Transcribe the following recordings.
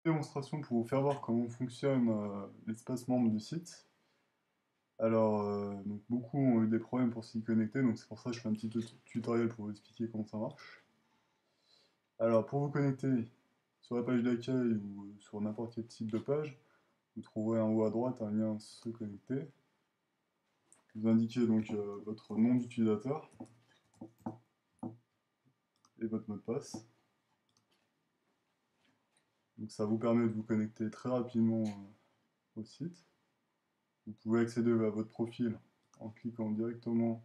Démonstration pour vous faire voir comment fonctionne l'espace membre du site. Alors, donc beaucoup ont eu des problèmes pour s'y connecter, donc c'est pour ça que je fais un petit tutoriel pour vous expliquer comment ça marche. Alors, pour vous connecter sur la page d'accueil ou sur n'importe quel type de page, vous trouverez en haut à droite un lien se connecter. Vous indiquez donc votre nom d'utilisateur et votre mot de passe. Donc ça vous permet de vous connecter très rapidement au site. Vous pouvez accéder à votre profil en cliquant directement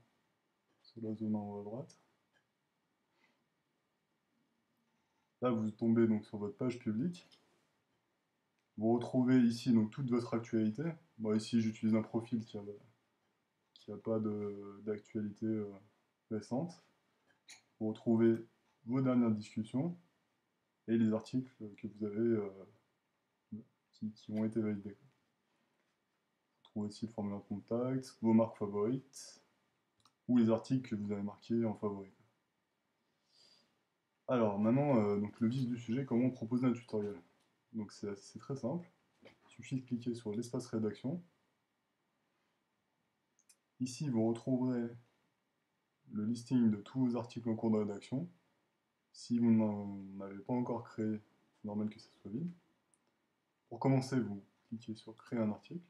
sur la zone en haut à droite. Là, vous tombez donc sur votre page publique. Vous retrouvez ici donc toute votre actualité. Moi ici, j'utilise un profil qui a pas d'actualité récente. Vous retrouvez vos dernières discussions et les articles que vous avez qui ont été validés. Vous trouvez aussi le formulaire de contact, vos marques favorites ou les articles que vous avez marqués en favoris. Alors maintenant, donc le vif du sujet, comment proposer un tutoriel. Donc c'est très simple. Il suffit de cliquer sur l'espace rédaction. Ici, vous retrouverez le listing de tous vos articles en cours de rédaction. Si vous n'en avez pas encore créé, c'est normal que ça soit vide. Pour commencer, vous cliquez sur créer un article.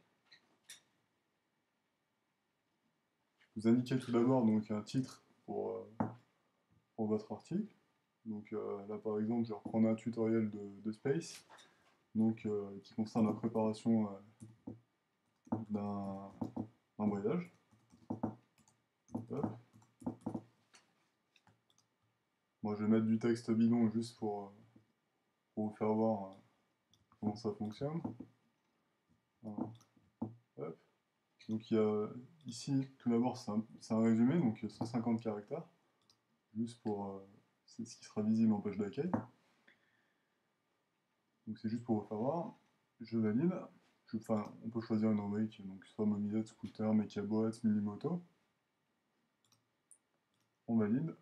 Vous indiquez tout d'abord donc un titre pour votre article. Donc là par exemple, je vais reprendre un tutoriel de Space, donc qui concerne la préparation d'un voyage. Hop. Moi je vais mettre du texte bidon juste pour vous faire voir comment ça fonctionne. Voilà. Hop. Donc il y a ici, tout d'abord, c'est un résumé, donc 150 caractères, juste pour... c'est ce qui sera visible en page d'accueil. Donc c'est juste pour vous faire voir. Je valide. Enfin, on peut choisir une rubrique, donc soit mobilette, scooter, mécaboîte, mini-moto. On valide.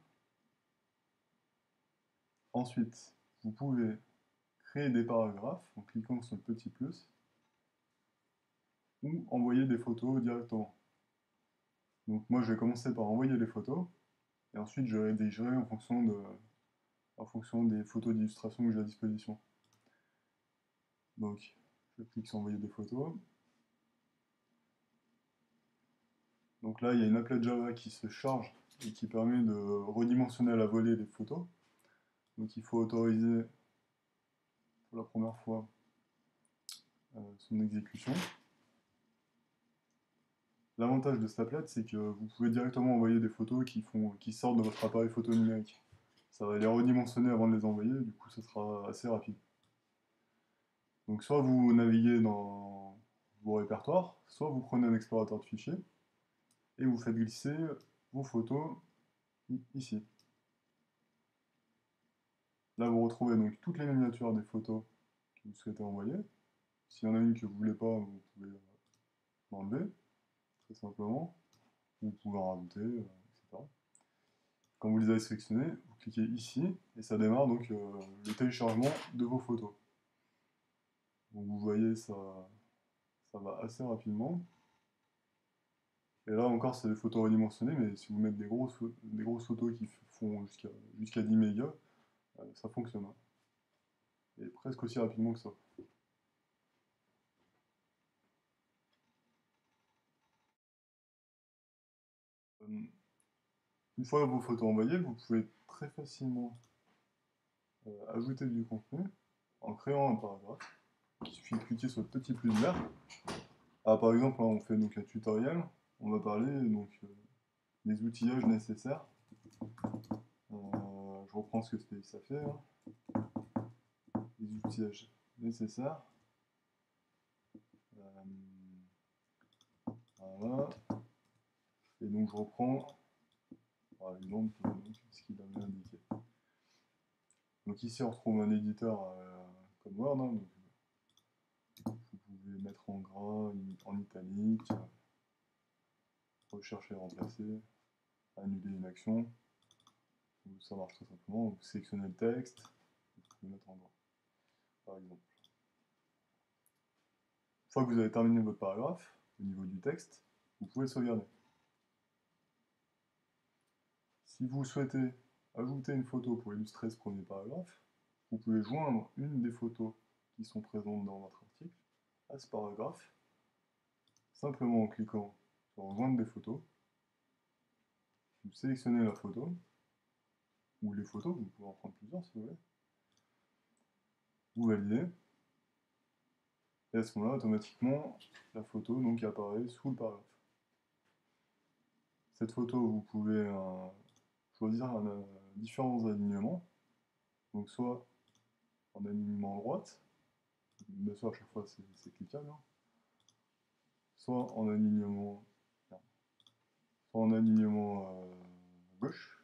Ensuite, vous pouvez créer des paragraphes en cliquant sur le petit plus ou envoyer des photos directement. Donc moi, je vais commencer par envoyer les photos et ensuite je rédigerai en fonction des photos d'illustration que j'ai à disposition. Donc, je clique sur envoyer des photos. Donc là, il y a une applet Java qui se charge et qui permet de redimensionner à la volée les photos. Donc il faut autoriser pour la première fois son exécution. L'avantage de cette applet, c'est que vous pouvez directement envoyer des photos qui sortent de votre appareil photo numérique. Ça va les redimensionner avant de les envoyer, du coup ça sera assez rapide. Donc soit vous naviguez dans vos répertoires, soit vous prenez un explorateur de fichiers et vous faites glisser vos photos ici. Là vous retrouvez donc toutes les miniatures des photos que vous souhaitez envoyer. S'il y en a une que vous ne voulez pas, vous pouvez l'enlever, très simplement. Vous pouvez en rajouter, etc. Quand vous les avez sélectionnés, vous cliquez ici et ça démarre donc le téléchargement de vos photos. Donc vous voyez, ça va assez rapidement. Et là encore, c'est des photos redimensionnées, mais si vous mettez des grosses photos qui font jusqu'à 10 mégas, ça fonctionne. Et presque aussi rapidement que ça. Euh, Une fois vos photos envoyées, vous pouvez très facilement ajouter du contenu en créant un paragraphe. Il suffit de cliquer sur le petit plus vert. Ah, par exemple, là, on fait donc un tutoriel. On va parler donc des outillages nécessaires. Je reprends ce que ça fait. Hein. Les outillages nécessaires. Voilà. Et donc je reprends, par exemple, ce qu'il avait indiqué. Donc ici on retrouve un éditeur comme Word. Hein, donc, vous pouvez mettre en gras, en italique, rechercher et remplacer, annuler une action. Ça marche très simplement. Vous sélectionnez le texte, vous pouvez mettre en gras, par exemple. fois que vous avez terminé votre paragraphe, au niveau du texte, vous pouvez sauvegarder. Si vous souhaitez ajouter une photo pour illustrer ce premier paragraphe, vous pouvez joindre une des photos qui sont présentes dans votre article à ce paragraphe, simplement en cliquant sur Joindre des photos. Vous sélectionnez la photo, ou les photos, vous pouvez en prendre plusieurs si vous voulez. Vous validez, et à ce moment-là, automatiquement, la photo donc, apparaît sous le paragraphe. Cette photo, vous pouvez choisir différents alignements, donc soit en alignement à droite, bien sûr à chaque fois c'est cliquable, hein, soit en alignement, gauche,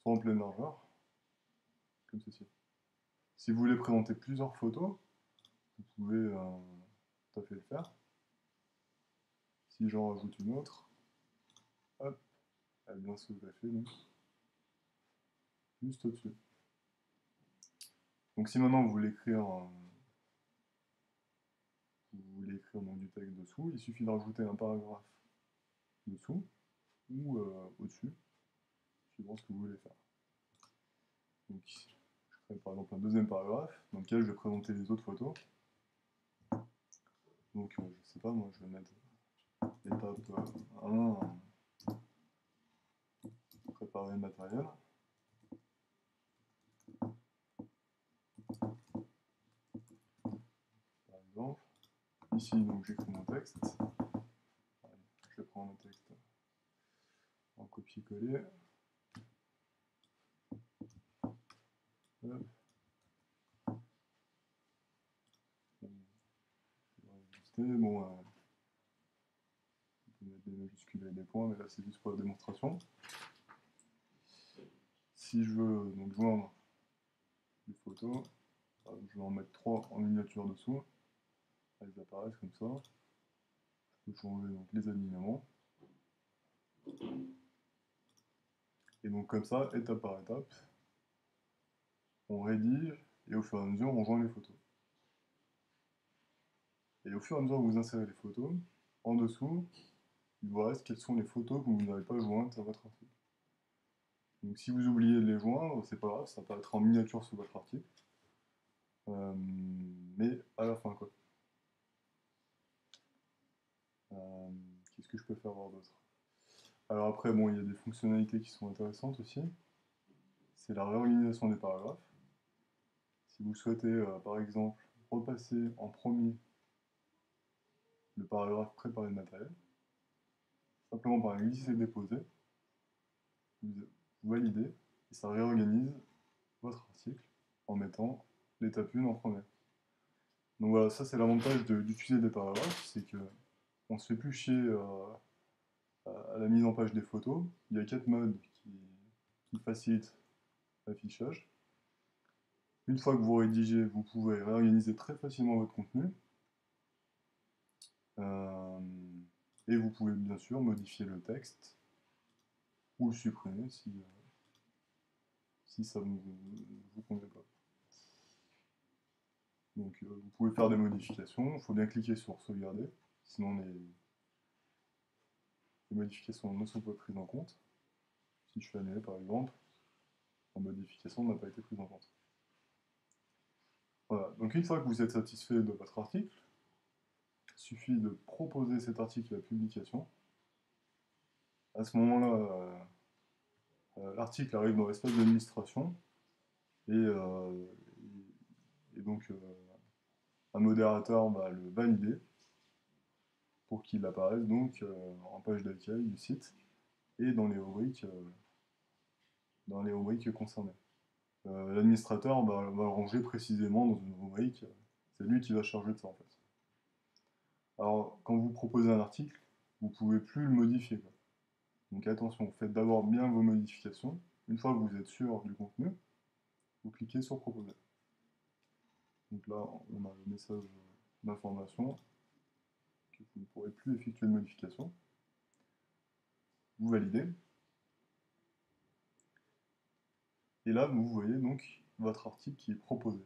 soit en pleine largeur, comme ceci. Si vous voulez présenter plusieurs photos, vous pouvez tout à fait le faire. Si j'en rajoute une autre, hop, elle vient se greffer donc juste au-dessus. Donc si maintenant vous voulez écrire, donc, du texte dessous, il suffit de rajouter un paragraphe dessous ou au-dessus, suivant ce que vous voulez faire. Donc je crée par exemple un deuxième paragraphe dans lequel je vais présenter les autres photos. Donc je sais pas, moi je vais mettre étape 1, préparer le matériel. Par exemple. Ici, donc j'écris mon texte. Allez, je vais prendre un texte en copier-coller. Bon, on peut mettre des majuscules et des points, mais là c'est juste pour la démonstration. Si je veux donc joindre les photos, je vais en mettre 3 en miniature dessous. Elles apparaissent comme ça. Je peux changer donc, les alignements. Et donc comme ça, étape par étape, on rédige et au fur et à mesure on joint les photos. Et au fur et à mesure que vous insérez les photos, en dessous, il vous reste quelles sont les photos que vous n'avez pas jointes à votre article. Donc si vous oubliez de les joindre, c'est pas grave, ça peut être en miniature sur votre article. Mais à la fin quoi. Qu'est-ce que je peux faire voir d'autre? Alors après, bon, il y a des fonctionnalités qui sont intéressantes aussi. C'est la réorganisation des paragraphes. Si vous souhaitez, par exemple, repasser en premier le paragraphe préparé de matériel, simplement par un glisser-déposer, vous validez et ça réorganise votre article en mettant l'étape 1 en première. Donc voilà, ça c'est l'avantage d'utiliser des paragraphes, c'est que on se fait plus chier à la mise en page des photos. Il y a 4 modes qui facilitent l'affichage. Une fois que vous rédigez, vous pouvez réorganiser très facilement votre contenu. Et vous pouvez bien sûr modifier le texte ou le supprimer si ça ne vous convient pas. Donc vous pouvez faire des modifications, il faut bien cliquer sur sauvegarder, sinon les modifications ne sont pas prises en compte. Si je fais annuler par exemple, la modification n'a pas été prise en compte. Voilà, donc une fois que vous êtes satisfait de votre article, il suffit de proposer cet article à la publication. À ce moment-là, l'article arrive dans l'espace d'administration et donc un modérateur va le valider pour qu'il apparaisse donc en page d'accueil du site et dans les rubriques concernées. L'administrateur va le ranger précisément dans une rubrique, c'est lui qui va charger de ça en fait. Alors quand vous proposez un article, vous ne pouvez plus le modifier, quoi. Donc attention, faites d'abord bien vos modifications. Une fois que vous êtes sûr du contenu, vous cliquez sur proposer. Donc là, on a le message d'information que vous ne pourrez plus effectuer de modification. Vous validez. Et là, vous voyez donc votre article qui est proposé.